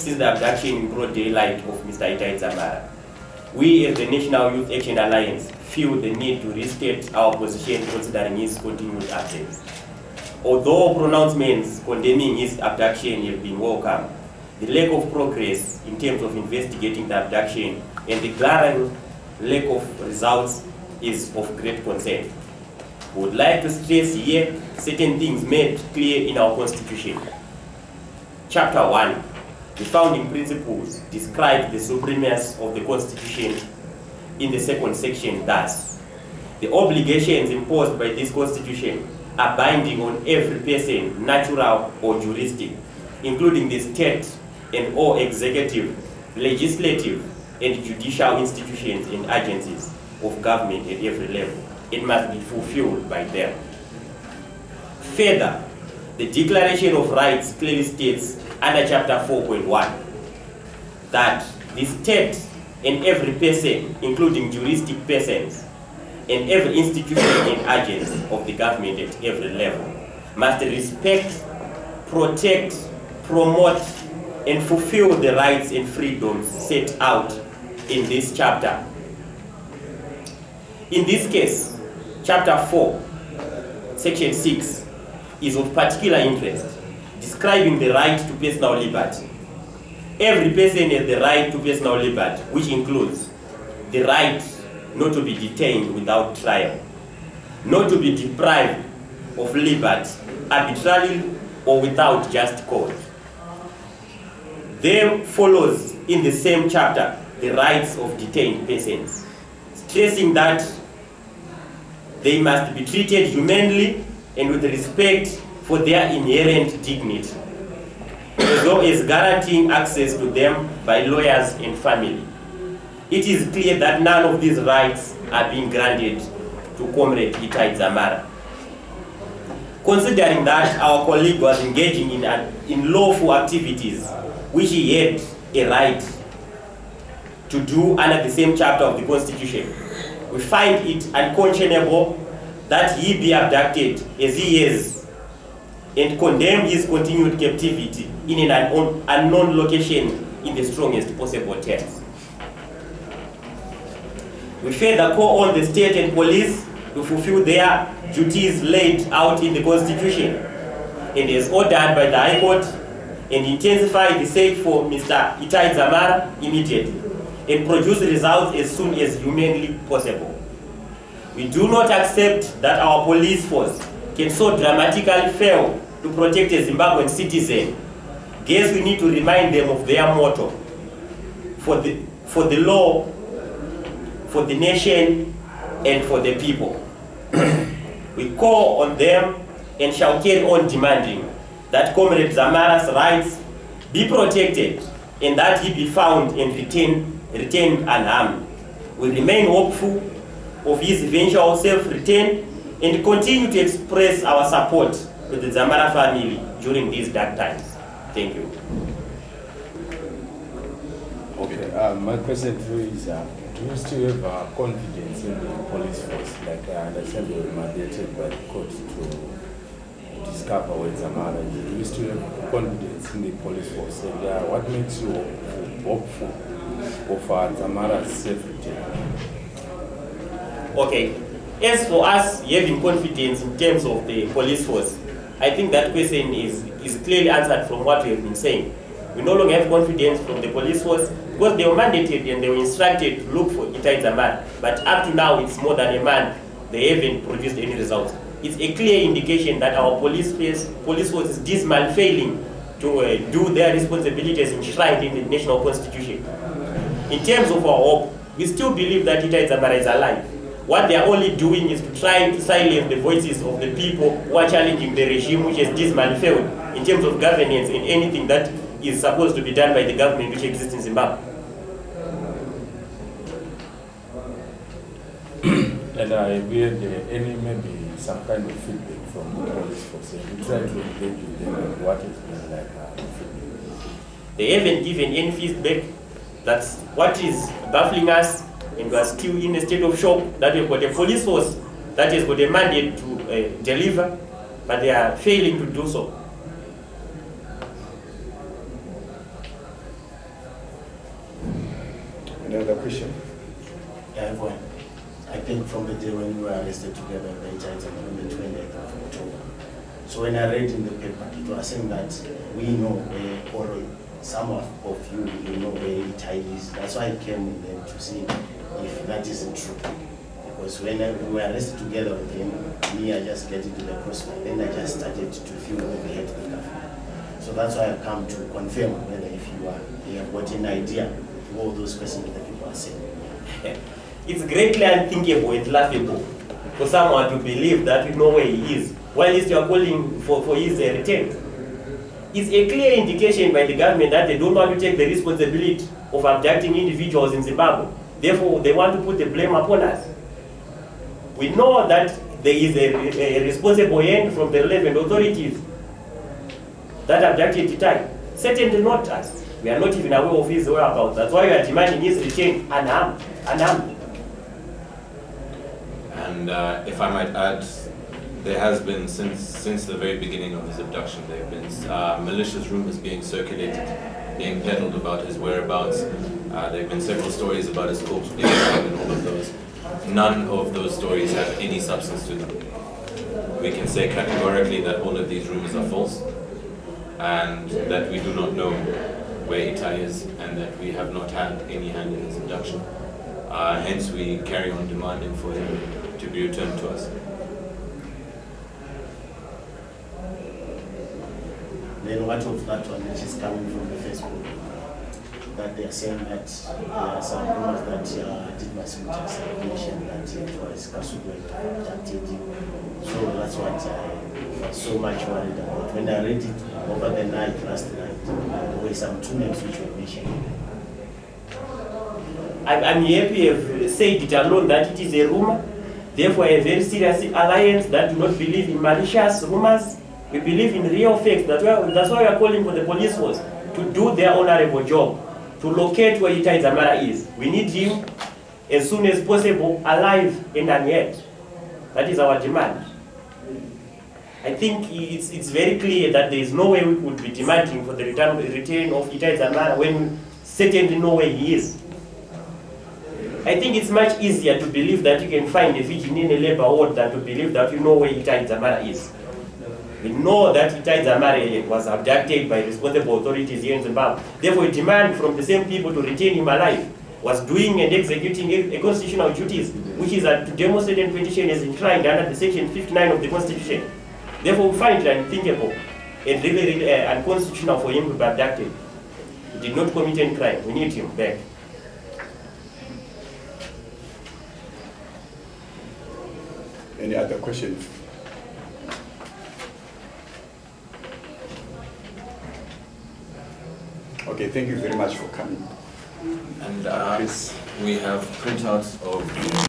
since the abduction in broad daylight of Mr. Dzamara. We as the National Youth Action Alliance feel the need to restate our position considering his continued absence. Although pronouncements condemning his abduction have been welcome, the lack of progress in terms of investigating the abduction and the glaring lack of results is of great concern. We would like to stress here certain things made clear in our Constitution. Chapter 1, the founding principles, describe the supremacy of the Constitution in the second section thus: the obligations imposed by this Constitution are binding on every person, natural or juristic, including the state and all executive, legislative, and judicial institutions and agencies of government at every level. It must be fulfilled by them. Further, the Declaration of Rights clearly states under Chapter 4.1 that the state and every person, including juristic persons, and every institution and agency of the government at every level, must respect, protect, promote, and fulfill the rights and freedoms set out in this chapter. In this case, Chapter 4, Section 6 is of particular interest, describing the right to personal liberty. Every person has the right to personal liberty, which includes the right not to be detained without trial, not to be deprived of liberty arbitrarily or without just cause. There follows in the same chapter the rights of detained persons, stressing that they must be treated humanely and with respect for their inherent dignity, as well as guaranteeing access to them by lawyers and family. It is clear that none of these rights are being granted to Comrade Dzamara. Considering that our colleague was engaging in lawful activities which he had a right to do under the same chapter of the Constitution, we find it unconscionable that he be abducted as he is and condemn his continued captivity in an unknown location in the strongest possible terms. We further call on the state and police to fulfill their duties laid out in the Constitution and as ordered by the High Court, and intensify the search for Mr. Dzamara immediately and produce results as soon as humanly possible. We do not accept that our police force can so dramatically fail to protect a Zimbabwean citizen. Guess we need to remind them of their motto: for the law, for the nation, and for the people. We call on them and shall carry on demanding that Comrade Dzamara's rights be protected and that he be found and retained unharmed. We remain hopeful of his eventual self-return and continue to express our support to the Dzamara family during these dark times. Thank you. Okay, my question to you is, do you still have confidence in the police force? Like I understand you were mandated by the court to discover where Dzamara is. Do you still have confidence in the police force? And what makes you hopeful of Dzamara's safe return? Okay, as for us having confidence in terms of the police force, I think that question is clearly answered from what we have been saying. We no longer have confidence from the police force because they were mandated and they were instructed to look for Dzamara. But up to now, it's more than a month, they haven't produced any results. It's a clear indication that our police force is dismal, failing to do their responsibilities enshrined in the national constitution. In terms of our hope, we still believe that Dzamara is alive. What they are only doing is to try to silence the voices of the people who are challenging the regime which has dismal failed in terms of governance and anything that is supposed to be done by the government which exists in Zimbabwe. And I heard any maybe some kind of feedback from the police force. You try to engage with them and what has been like feedback? They haven't given any feedback. That's what is baffling us, and we are still in a state of shock that we've got a police force that has got a mandate to deliver, but they are failing to do so. Another question? Yeah, everyone. I think from the day when we were arrested together by judge on the 20th of October. So when I read in the paper, it was saying that we know where, or some of you know where Itai is. That's why I came then to see if that isn't true. Because when we were arrested together with him, me, I just get into the crossfire. Then I just started to feel where we had the cafe. So that's why I've come to confirm whether if you have got an idea of all those questions that people are saying. It's greatly unthinkable and laughable for someone to believe that we know where he is, while you are calling for his return. It's a clear indication by the government that they don't want to take the responsibility of abducting individuals in Zimbabwe. Therefore, they want to put the blame upon us. We know that there is a responsible hand from the relevant authorities that abducted Itai. Certainly not us. We are not even aware of his whereabouts. That's why we are demanding his return unharmed. And if I might add, there has been, since the very beginning of his abduction, there have been malicious rumors being circulated, being peddled about his whereabouts. There have been several stories about his corpse being found and all of those. None of those stories have any substance to them. We can say categorically that all of these rumors are false, and that we do not know where Itai is, and that we have not had any hand in his abduction. Hence, we carry on demanding for him to be returned to us. Then what of that one which is coming from the Facebook? That they are saying that there are some rumors that Didmas Mutas mentioned that it was Kasugo who abducted you. So that's what I was so much worried about. When I read it over the night, last night, there were some two names which were mentioned. I'm happy to have said it alone that it is a rumor. Therefore, a very serious alliance that do not believe in malicious rumors. We believe in real facts. That's why we are calling for the police force to do their honorable job, to locate where Itai Dzamara is. We need him as soon as possible, alive and unhurt. That is our demand. I think it's very clear that there is no way we would be demanding for the return of Itai Dzamara when we certainly know where he is. I think it's much easier to believe that you can find a Fijian in a labor ward than to believe that you know where Itai Dzamara is. We know that Itai Dzamara was abducted by responsible authorities here in Zimbabwe. Therefore, we demand from the same people to retain him alive, was doing and executing a constitutional duties, which is to demonstrate and petition as enshrined under the section 59 of the Constitution. Therefore, we find it unthinkable and really unconstitutional for him to be abducted. He did not commit any crime. We need him back. Any other questions? Okay, thank you very much for coming. And we have printouts of